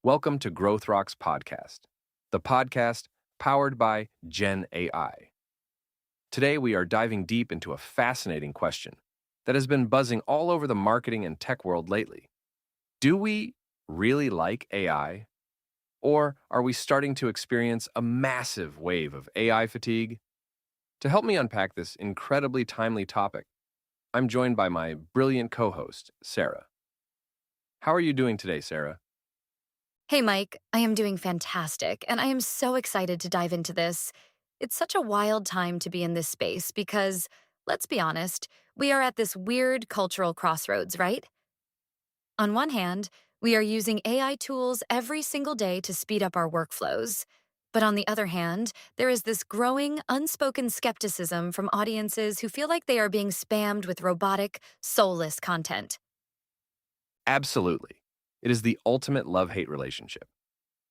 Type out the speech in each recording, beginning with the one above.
Welcome to Growth Rocks Podcast, the podcast powered by Gen AI. Today, we are diving deep into a fascinating question that has been buzzing all over the marketing and tech world lately. Do we really like AI? Or are we starting to experience a massive wave of AI fatigue? To help me unpack this incredibly timely topic, I'm joined by my brilliant co-host, Sarah. How are you doing today, Sarah? Hey, Mike, I am doing fantastic, and I am so excited to dive into this. It's such a wild time to be in this space because, let's be honest, we are at this weird cultural crossroads, right? On one hand, we are using AI tools every single day to speed up our workflows. But on the other hand, there is this growing, unspoken skepticism from audiences who feel like they are being spammed with robotic, soulless content. Absolutely. It is the ultimate love-hate relationship.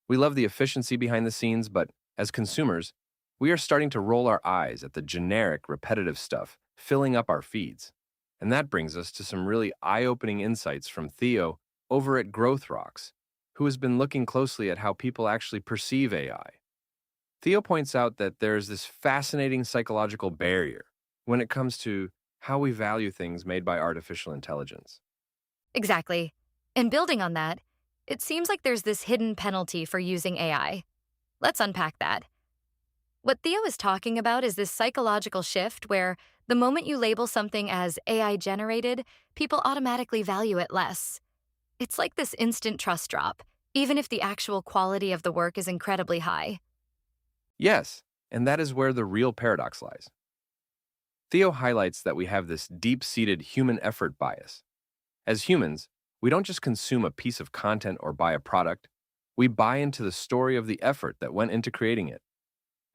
We love the efficiency behind the scenes, but as consumers, we are starting to roll our eyes at the generic, repetitive stuff filling up our feeds. And that brings us to some really eye-opening insights from Theo over at Growth Rocks, who has been looking closely at how people actually perceive AI. Theo points out that there's this fascinating psychological barrier when it comes to how we value things made by artificial intelligence. Exactly. And building on that, it seems like there's this hidden penalty for using AI. Let's unpack that. What Theo is talking about is this psychological shift where the moment you label something as AI generated, people automatically value it less. It's like this instant trust drop, even if the actual quality of the work is incredibly high. Yes, and that is where the real paradox lies. Theo highlights that we have this deep-seated human effort bias. As humans, we don't just consume a piece of content or buy a product, we buy into the story of the effort that went into creating it.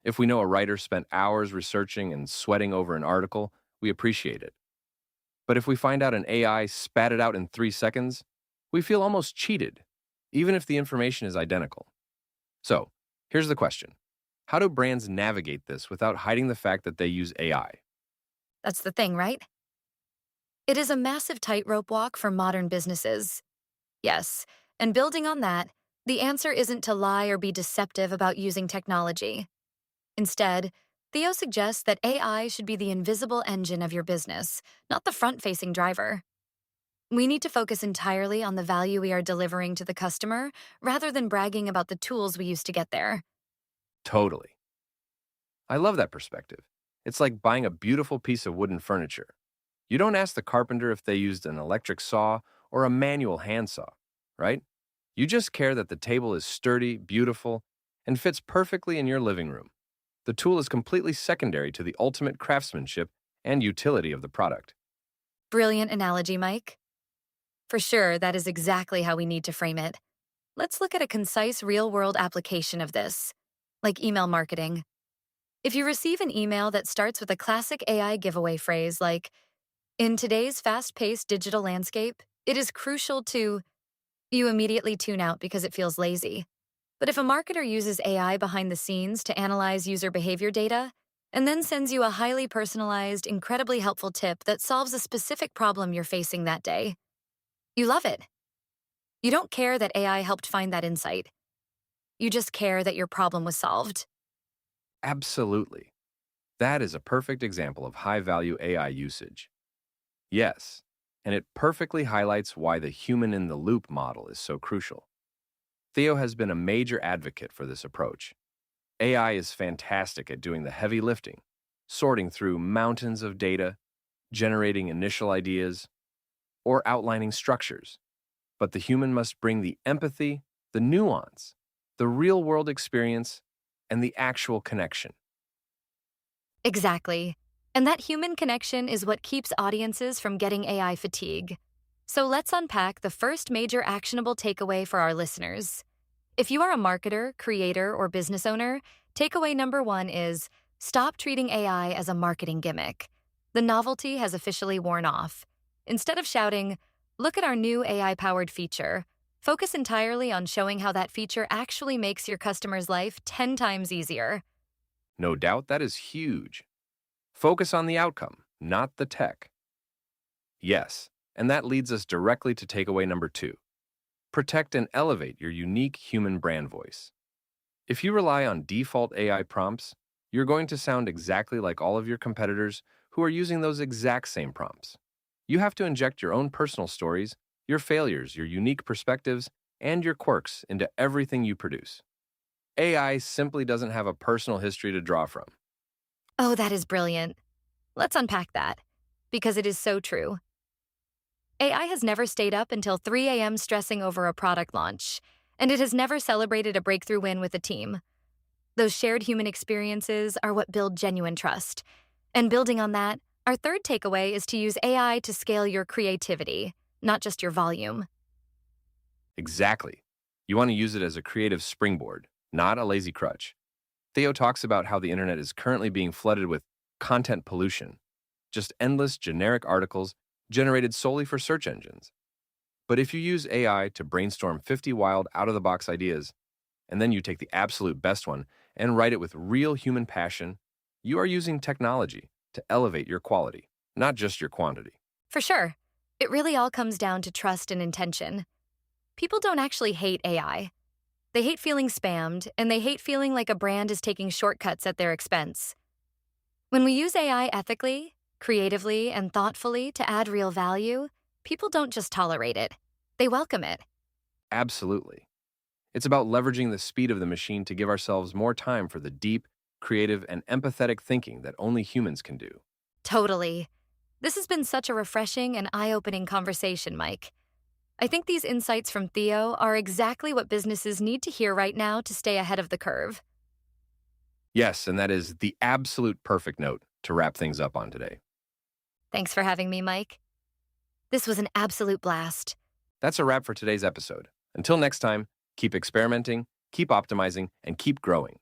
If we know a writer spent hours researching and sweating over an article, we appreciate it. But if we find out an AI spat it out in 3 seconds, we feel almost cheated, even if the information is identical. So, here's the question. How do brands navigate this without hiding the fact that they use AI? That's the thing, right? It is a massive tightrope walk for modern businesses. Yes, and building on that, the answer isn't to lie or be deceptive about using technology. Instead, Theo suggests that AI should be the invisible engine of your business, not the front-facing driver. We need to focus entirely on the value we are delivering to the customer rather than bragging about the tools we use to get there. Totally. I love that perspective. It's like buying a beautiful piece of wooden furniture. You don't ask the carpenter if they used an electric saw or a manual handsaw, right? You just care that the table is sturdy, beautiful, and fits perfectly in your living room. The tool is completely secondary to the ultimate craftsmanship and utility of the product. Brilliant analogy, Mike. For sure, that is exactly how we need to frame it. Let's look at a concise real-world application of this, like email marketing. If you receive an email that starts with a classic AI giveaway phrase like, "In today's fast-paced digital landscape, it is crucial to," you immediately tune out because it feels lazy. But if a marketer uses AI behind the scenes to analyze user behavior data, and then sends you a highly personalized, incredibly helpful tip that solves a specific problem you're facing that day, you love it. You don't care that AI helped find that insight. You just care that your problem was solved. Absolutely. That is a perfect example of high-value AI usage. Yes, and it perfectly highlights why the human-in-the-loop model is so crucial. Theo has been a major advocate for this approach. AI is fantastic at doing the heavy lifting, sorting through mountains of data, generating initial ideas, or outlining structures. But the human must bring the empathy, the nuance, the real-world experience, and the actual connection. Exactly. And that human connection is what keeps audiences from getting AI fatigue. So let's unpack the first major actionable takeaway for our listeners. If you are a marketer, creator, or business owner, takeaway number one is stop treating AI as a marketing gimmick. The novelty has officially worn off. Instead of shouting, "Look at our new AI-powered feature," focus entirely on showing how that feature actually makes your customer's life 10 times easier. No doubt that is huge. Focus on the outcome, not the tech. Yes, and that leads us directly to takeaway number two. Protect and elevate your unique human brand voice. If you rely on default AI prompts, you're going to sound exactly like all of your competitors who are using those exact same prompts. You have to inject your own personal stories, your failures, your unique perspectives, and your quirks into everything you produce. AI simply doesn't have a personal history to draw from. Oh, that is brilliant. Let's unpack that, because it is so true. AI has never stayed up until 3 a.m. stressing over a product launch, and it has never celebrated a breakthrough win with a team. Those shared human experiences are what build genuine trust. And building on that, our third takeaway is to use AI to scale your creativity, not just your volume. Exactly. You want to use it as a creative springboard, not a lazy crutch. Theo talks about how the internet is currently being flooded with content pollution, just endless generic articles generated solely for search engines. But if you use AI to brainstorm 50 wild, out of the box ideas, and then you take the absolute best one and write it with real human passion, you are using technology to elevate your quality, not just your quantity. For sure, it really all comes down to trust and intention. People don't actually hate AI. They hate feeling spammed, and they hate feeling like a brand is taking shortcuts at their expense. When we use AI ethically, creatively, and thoughtfully to add real value, people don't just tolerate it, they welcome it. Absolutely. It's about leveraging the speed of the machine to give ourselves more time for the deep, creative, and empathetic thinking that only humans can do. Totally. This has been such a refreshing and eye-opening conversation, Mike. I think these insights from Theo are exactly what businesses need to hear right now to stay ahead of the curve. Yes, and that is the absolute perfect note to wrap things up on today. Thanks for having me, Mike. This was an absolute blast. That's a wrap for today's episode. Until next time, keep experimenting, keep optimizing, and keep growing.